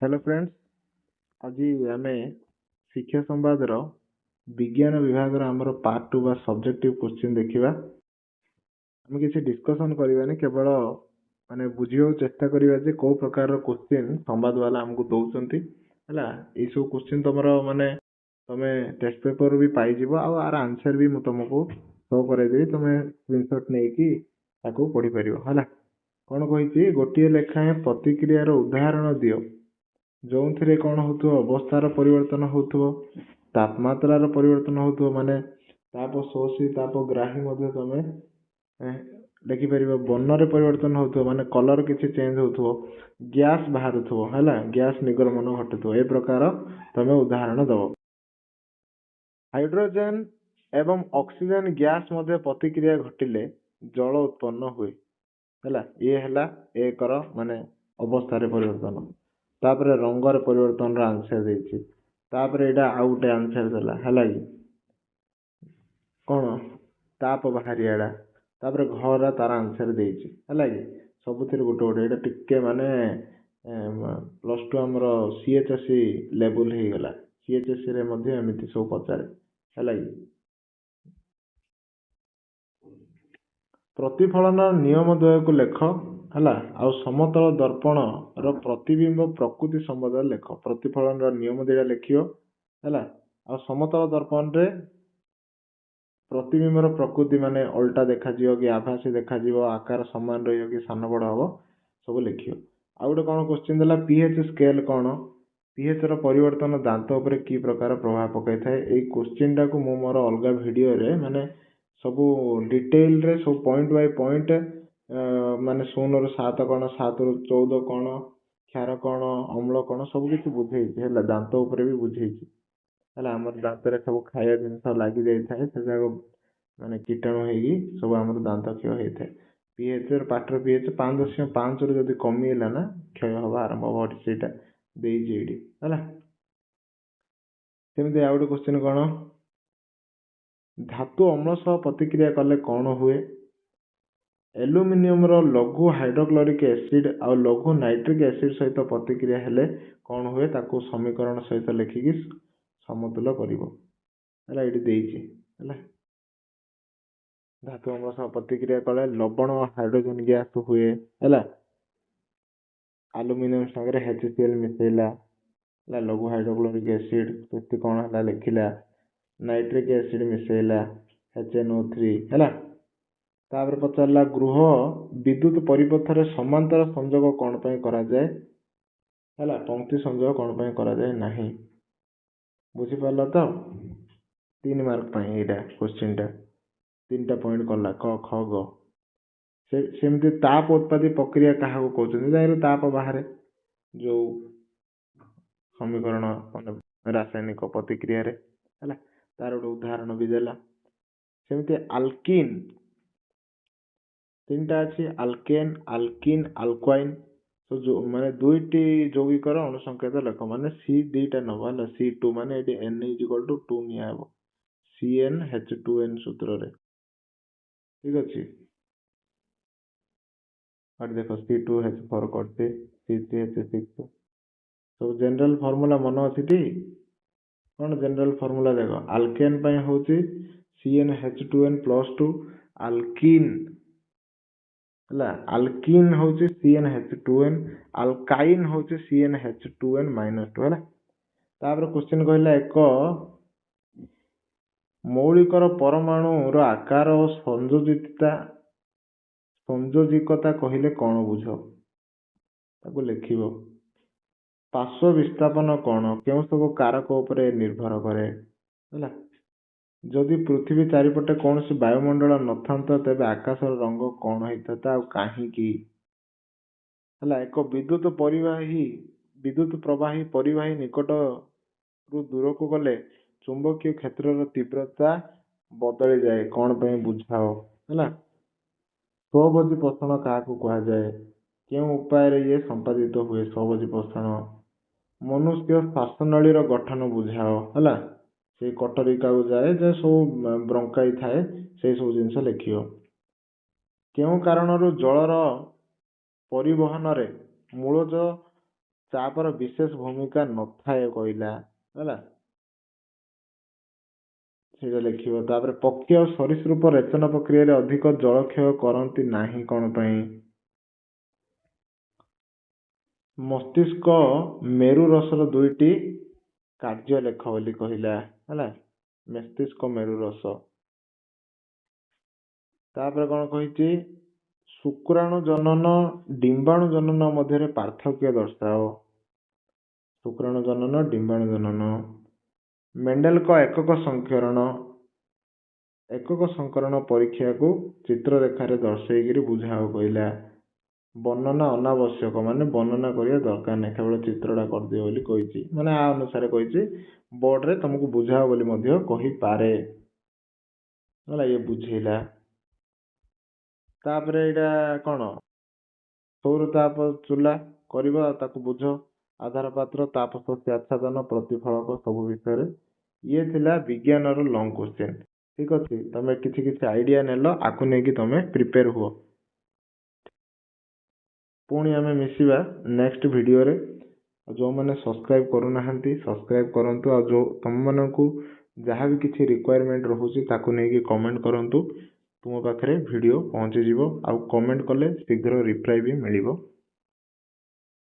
Hello friends, आज आम शिक्षा संवाद विज्ञान विभाग आमर पार्ट 2 बा सब्जेक्टिव क्वेश्चन देखा। आम किसी डिस्कसन करवानी, केवल माने बुझे चेष्टा करवा जे कौ प्रकार क्वेश्चन संवाद वाला आमको दौरान है। ये सब क्वेश्चन तुम माने तुम टेस्ट पेपर भी पाइज आर आंसर भी मुझे तुमको शो करदेवी। तुम स्क्रीनशॉट नहीं पढ़ी पार है। कौन कही गोटे लेखाएं प्रतिक्रियार उदाहरण दियो जो थे कौन हो अवस्थार परिवर्तन हो, तापमात्रार परिवर्तन हो, माने ताप शोषी ताप ग्राही तुम लिखिपर। वर्णर परिवर्तन हो माने कलर किसी चेंज हो, गैस बाहर है, गैस निर्गमन घटू, ए प्रकार तुम उदाहरण दब। हाइड्रोजेन एवं ऑक्सीजन गैस मध्य प्रतिक्रिया घटिले जल उत्पन्न हुए है। ये है एक माने अवस्था परिवर्तन। तापर रंगर परिवर्तन आंसर देछि। तापर एटा आउ गोटे आंसर देला है कि कौन ताप बाहरियाड़ा। तापर घर तार आंसर देछि है कि सबुतिर गोटे गोटे एटा टिके माने +2 आमर सीएचएससी लेवल हो गला। सीएचएससी रे मध्ये एमिति सब पचारे है कि प्रतिफलन नियम द्वय को लेख है। आउ समतल दर्पण रो प्रतिबिंब प्रकृति संबंध लेख। प्रतिफलन नियम दुटा लिखियो है। आ समतल दर्पण रे प्रतिबिंबर प्रकृति माने उल्टा देखा कि आभासी देखा, आकार समान रही कि सान बड़ हम सब लिखियो। आ गोटे कौन क्वेश्चन देला पीएच स्केल कौन, पीएच रो परिवर्तन दांत उपर की प्रकार प्रभाव पकाई थाए। ए क्वेश्चन टा को मु मोर अलगा वीडियो रे माने सब डिटेल रे सब पॉइंट बाय पॉइंट माने 0 ରୁ 7 कौन, 7 ରୁ 14 कौन, क्षार कौन, अम्ल कौन सब किसी बुझे है। दांत उपर भी बुझे है। आम दांत रे सब खाया जिन लगी जाए से माने कीटाणु होगी सब आम दांत क्षय होता है। पीएच पाटर पीएच 5.5 ରୁ जदि कमिला ना क्षय हवा आरंभ हम से है। सेमती आउ गोटे क्वेश्चन कौन, धातु अम्ल सह प्रतिक्रिया कले कौन हुए। एल्युमिनियम रो लघु हाइड्रोक्लोरिक एसिड आ लघु नाइट्रिक एसिड सहित प्रतिक्रिया हेले कौन हुए, ताको समीकरण सहित लिखिकी समतुल करिवो है। ये देइछि है। धातु अम्ल सह प्रतिक्रिया कले लवण हाइड्रोजन गैस हुए है। एल्युमिनियम संगे HCl मिसेला लघु हाइड्रोक्लोरिक एसिड कौन है लिखिला। नाइट्रिक एसिड मिसेला HNO3 है। तापर पचारा गृह विद्युत परिपथ समांतर संजोग कौन पे करा जाए है। पंक्ति संजोग कौन पे करा जाए नहीं। बुझीपार तो 3 मार्क क्वेश्चन टा 3टा पॉइंट कला क ख ग। सेमती ताप उत्पादी प्रक्रिया क्या कहते ताप बाहर जो समीकरण रासायनिक प्रतिक्रिया रे है। तार गोटे उदाहरण भी देला। सेमती आल्किन 3टा अच्छी आल्केन आल्किन आल्काइन। तो जो माने दुईटी यौगिकर अणुसंकेत लेख माने सी दुईटा नवा C2 माने N = 2 निया CnH2n सूत्र रे ठीक अच्छे। और देखो C2H4 करते C3H6 सब जनरल फॉर्मूला मन अच्छी टी कौन जनरल फॉर्मूला देख आल्केन पे होची CnH2n+2 आल्किन है। आल्किन होची CnH2n, आल्काइन होची CnH2n-2 है। तापर क्वेश्चन कहला एक मौलिकर परमाणु रो आकार और संयोजिकता कहले कौन बुझ ताको लिखिबो। पार्श्व विस्थापन कौन, क्यों सब कारक उपरे निर्भर करे है। जदि पृथ्वी चारिपटे कौन सी वायुमंडल नथांता तेबे आकाशर रंग कौन होता कहीं है। एक विद्युत प्रवाही परिवाही निकट रु दूर को गले चुंबकीय क्षेत्र तीव्रता बदली जाए कौन पे बुझाओ है। स्वभोजी पोषण क्या कह जाए, क्यों उपाय ये संपादित हुए स्वभोजी पोषण। मनुष्य श्वासनली गठन बुझाओ है। से कटरिका जाए जो सब ब्रंकाई थाए से सब जिनस लिखियो। क्यों कारण जलर परिवहन रे मूलज ଚାପର ବିଶେଷ ଭୂମିକା ନଥାଏ କହିଲା ହେଲା, ସେଇଟା ଲେଖିବ। ତାପରେ ପକ୍ଷୀ ଆଉ ସରୀସୃପ ରେଚନ ପ୍ରକ୍ରିୟାରେ ଅଧିକ ଜଳକ୍ଷୟ କରନ୍ତି ନାହିଁ କଣ ପାଇଁ? ମସ୍ତିଷ୍କ ମେରୁ ରସର ଦୁଇଟି କାର୍ଯ୍ୟ ଲେଖ ବୋଲି କହିଲା ହେଲା, ମସ୍ତିଷ୍କ ମେରୁ ରସ। ତାପରେ କଣ କହିଛି, ଶୁକ୍ରାଣୁ ଜନନ ଡିମ୍ବାଣୁ ଜନନ ମଧ୍ୟରେ ପାର୍ଥକ୍ୟ ଦର୍ଶାଅ। ଶୁକ୍ରାଣୁ ଜନନ ଡିମ୍ବାଣୁ ଜନନ। ମେଣ୍ଡେଲଙ୍କ ଏକକ ସଂକରଣ ପରୀକ୍ଷାକୁ ଚିତ୍ରରେଖାରେ ଦର୍ଶେଇକିରି ବୁଝାଅ କହିଲା। ବର୍ଣ୍ଣନା ଅନାବଶ୍ୟକ, ମାନେ ବର୍ଣ୍ଣନା କରିବା ଦରକାର ନାହିଁ, କେବଳ ଚିତ୍ରଟା କରିଦିଅ ବୋଲି କହିଛି, ମାନେ ଆ ଅନୁସାରେ କହିଛି। ବୋର୍ଡରେ ତମକୁ ବୁଝାଅ ବୋଲି ମଧ୍ୟ କହିପାରେ ହେଲା, ଇଏ ବୁଝେଇଲା। ତାପରେ ଏଇଟା କଣ, ସୌର ତାପ ଚୁଲା କରିବ, ତାକୁ ବୁଝ। ଆଧାର ପାତ୍ର, ତାପ ଶକ୍ତି ଆଚ୍ଛାଦନ, ପ୍ରତିଫଳକ ସବୁ ବିଷୟରେ। ଇଏ ଥିଲା ବିଜ୍ଞାନର ଲଙ୍ଗ କ୍ୱେଶ୍ଚେନ୍। ଠିକ ଅଛି, ତମେ କିଛି କିଛି ଆଇଡିଆ ନେଲ, ଆକୁ ନେଇକି ତମେ ପ୍ରିପେୟାର ହୁଅ। ପୁଣି ଆମେ ମିଶିବା ନେକ୍ସଟ ଭିଡ଼ିଓରେ। ଯେଉଁମାନେ ସବସ୍କ୍ରାଇବ କରୁନାହାନ୍ତି ସବସ୍କ୍ରାଇବ କରନ୍ତୁ, ଆଉ ଯେଉଁ ତମମାନଙ୍କୁ ଯାହା ବି କିଛି ରିକ୍ୱାରମେଣ୍ଟ ରହୁଛି ତାକୁ ନେଇକି କମେଣ୍ଟ କରନ୍ତୁ। ତୁମ ପାଖରେ ଭିଡ଼ିଓ ପହଞ୍ଚିଯିବ, ଆଉ କମେଣ୍ଟ କଲେ ଶୀଘ୍ର ରିପ୍ଲାଏ ବି ମିଳିବ।